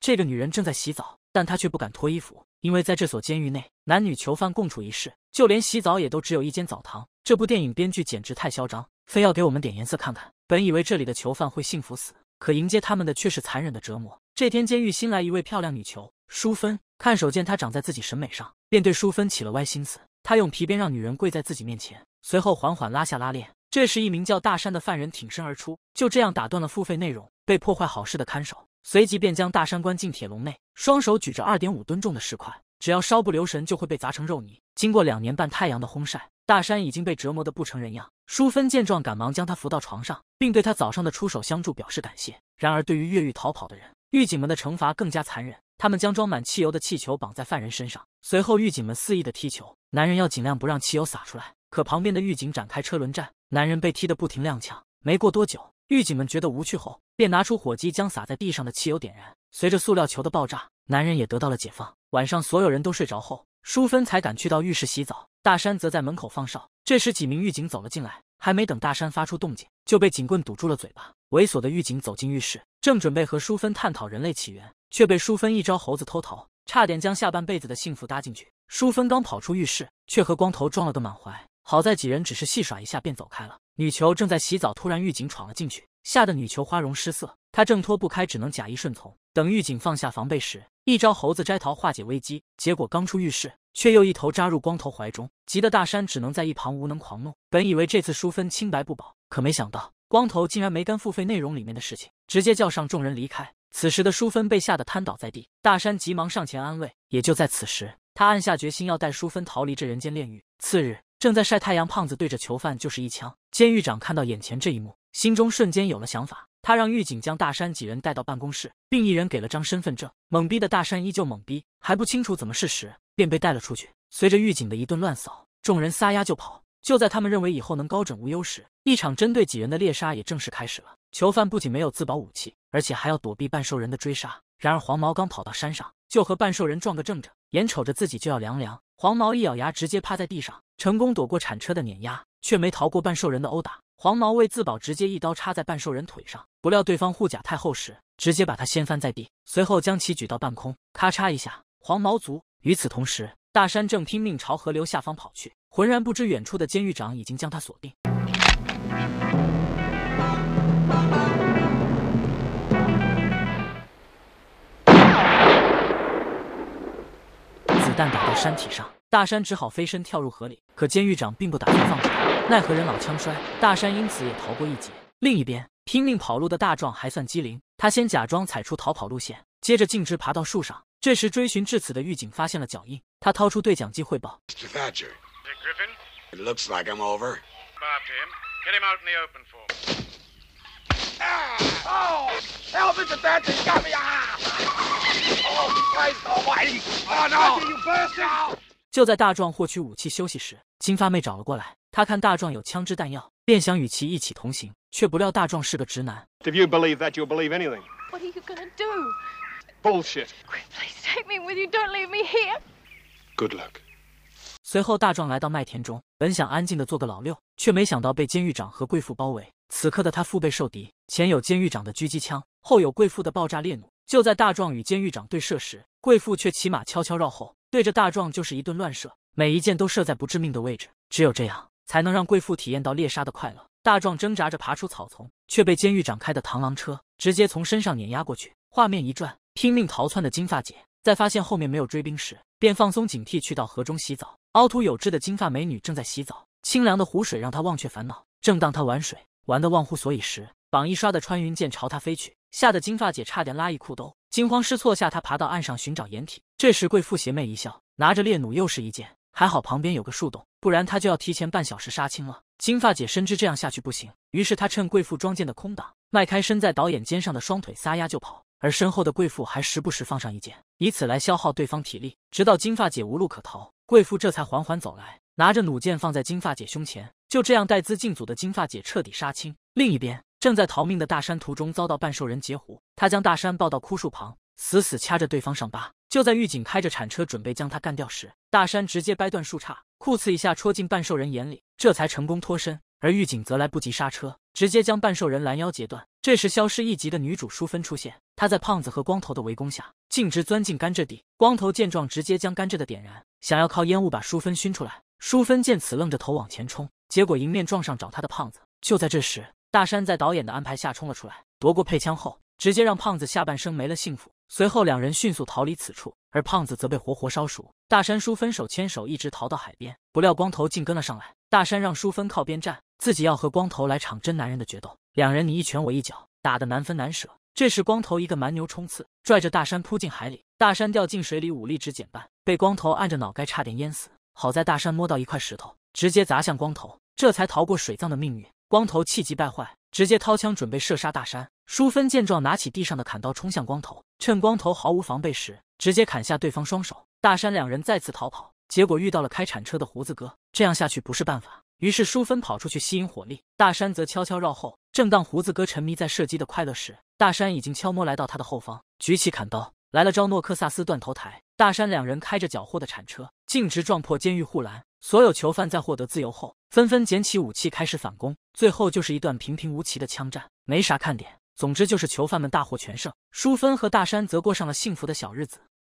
这个女人正在洗澡，但她却不敢脱衣服，因为在这所监狱内，男女囚犯共处一室，就连洗澡也都只有一间澡堂。这部电影编剧简直太嚣张，非要给我们点颜色看看。本以为这里的囚犯会幸福死，可迎接他们的却是残忍的折磨。这天，监狱新来一位漂亮女囚，淑芬。看手见她长在自己审美上，便对淑芬起了歪心思。他用皮鞭让女人跪在自己面前，随后缓缓拉下拉链。这时，一名叫大山的犯人挺身而出，就这样打断了付费内容。被破坏好事的看守随即便将大山关进铁笼内，双手举着2.5吨重的石块，只要稍不留神就会被砸成肉泥。经过2年半太阳的烘晒，大山已经被折磨得不成人样。淑芬见状，赶忙将他扶到床上，并对他早上的出手相助表示感谢。然而，对于越狱逃跑的人，狱警们的惩罚更加残忍。他们将装满汽油的气球绑在犯人身上，随后狱警们肆意的踢球。男人要尽量不让汽油洒出来，可旁边的狱警展开车轮战，男人被踢得不停踉跄。没过多久，狱警们觉得无趣后，便拿出火机将洒在地上的汽油点燃。随着塑料球的爆炸，男人也得到了解放。晚上所有人都睡着后，淑芬才赶去到浴室洗澡，大山则在门口放哨。这时几名狱警走了进来，还没等大山发出动静，就被警棍堵住了嘴巴。猥琐的狱警走进浴室，正准备和淑芬探讨人类起源，却被淑芬一招猴子偷桃，差点将下半辈子的幸福搭进去。淑芬刚跑出浴室，却和光头撞了个满怀。好在几人只是戏耍一下便走开了。女囚正在洗澡，突然狱警闯了进去，吓得女囚花容失色，她挣脱不开，只能假意顺从。等狱警放下防备时，一招猴子摘桃化解危机，结果刚出浴室，却又一头扎入光头怀中，急得大山只能在一旁无能狂怒。本以为这次淑芬清白不保，可没想到光头竟然没干付费内容里面的事情，直接叫上众人离开。此时的淑芬被吓得瘫倒在地，大山急忙上前安慰。也就在此时，他暗下决心要带淑芬逃离这人间炼狱。次日，正在晒太阳，胖子对着囚犯就是一枪。监狱长看到眼前这一幕，心中瞬间有了想法，他让狱警将大山几人带到办公室，并一人给了张身份证。懵逼的大山依旧懵逼，还不清楚怎么是时，便被带了出去。随着狱警的一顿乱扫，众人撒丫就跑。就在他们认为以后能高枕无忧时，一场针对几人的猎杀也正式开始了。囚犯不仅没有自保武器，而且还要躲避半兽人的追杀。然而黄毛刚跑到山上，就和半兽人撞个正着，眼瞅着自己就要凉。黄毛一咬牙，直接趴在地上，成功躲过铲车的碾压，却没逃过半兽人的殴打。黄毛为自保，直接一刀插在半兽人腿上，不料对方护甲太厚实，直接把他掀翻在地，随后将其举到半空，咔嚓一下，黄毛足。与此同时，大山正拼命朝河流下方跑去，浑然不知远处的监狱长已经将他锁定。子弹打到山体上，大山只好飞身跳入河里。可监狱长并不打算放过他，奈何人老枪衰，大山因此也逃过一劫。另一边，拼命跑路的大壮还算机灵，他先假装踩出逃跑路线，接着径直爬到树上。这时追寻至此的狱警发现了脚印，他掏出对讲机汇报 Mr. Thatcher, Dick Griffin? it looks like I'm over. After him. Get him out in the open for me. Oh! Help, Mr. Thatcher, he got me! Oh, Christ almighty! Oh, no! You bastard! 就在大壮获取武器休息时，金发妹找了过来。他看大壮有枪支弹药，便想与其一起同行，却不料大壮是个直男。 If you believe that, you'll believe anything. What are you gonna do? Bullshit. Please take me with you. Don't leave me here. Good luck. 随后大壮来到麦田中，本想安静的做个老六，却没想到被监狱长和贵妇包围。此刻的他腹背受敌，前有监狱长的狙击枪，后有贵妇的爆炸烈弩。就在大壮与监狱长对射时，贵妇却骑马悄悄绕后，对着大壮就是一顿乱射，每一箭都射在不致命的位置。只有这样，才能让贵妇体验到猎杀的快乐。大壮挣扎着爬出草丛，却被监狱长开的螳螂车直接从身上碾压过去。画面一转，拼命逃窜的金发姐在发现后面没有追兵时，便放松警惕，去到河中洗澡。凹凸有致的金发美女正在洗澡，清凉的湖水让她忘却烦恼。正当她玩水玩得忘乎所以时，绑一刷的穿云箭朝她飞去，吓得金发姐差点拉一裤兜。惊慌失措下，她爬到岸上寻找掩体。这时贵妇邪魅一笑，拿着烈弩又是一箭，还好旁边有个树洞，不然她就要提前半小时杀青了。金发姐深知这样下去不行，于是她趁贵妇装箭的空档，迈开身在导演肩上的双腿，撒丫就跑。而身后的贵妇还时不时放上一箭，以此来消耗对方体力，直到金发姐无路可逃，贵妇这才缓缓走来，拿着弩箭放在金发姐胸前。就这样，带资进组的金发姐彻底杀青。另一边，正在逃命的大山途中遭到半兽人截胡，他将大山抱到枯树旁，死死掐着对方上疤。就在狱警开着铲车准备将他干掉时，大山直接掰断树杈，酷刺一下戳进半兽人眼里，这才成功脱身。而狱警则来不及刹车，直接将半兽人拦腰截断。这时消失一集的女主淑芬出现，她在胖子和光头的围攻下，径直钻进甘蔗地。光头见状，直接将甘蔗的点燃，想要靠烟雾把淑芬熏出来。淑芬见此，愣着头往前冲，结果迎面撞上找他的胖子。就在这时，大山在导演的安排下冲了出来，夺过配枪后，直接让胖子下半生没了幸福。随后两人迅速逃离此处，而胖子则被活活烧熟。大山淑芬手牵手一直逃到海边，不料光头竟跟了上来。大山让淑芬靠边站，自己要和光头来场真男人的决斗。两人你一拳我一脚，打得难分难舍。这时光头一个蛮牛冲刺，拽着大山扑进海里。大山掉进水里，武力值减半，被光头按着脑盖差点淹死。好在大山摸到一块石头，直接砸向光头，这才逃过水葬的命运。光头气急败坏，直接掏枪准备射杀大山。淑芬见状，拿起地上的砍刀冲向光头，趁光头毫无防备时，直接砍下对方双手。大山两人再次逃跑，结果遇到了开铲车的胡子哥，这样下去不是办法。于是淑芬跑出去吸引火力，大山则悄悄绕后。正当胡子哥沉迷在射击的快乐时，大山已经悄摸来到他的后方，举起砍刀来了招诺克萨斯断头台。大山两人开着缴获的铲车，径直撞破监狱护栏。所有囚犯在获得自由后，纷纷捡起武器开始反攻。最后就是一段平平无奇的枪战，没啥看点。总之就是囚犯们大获全胜，淑芬和大山则过上了幸福的小日子。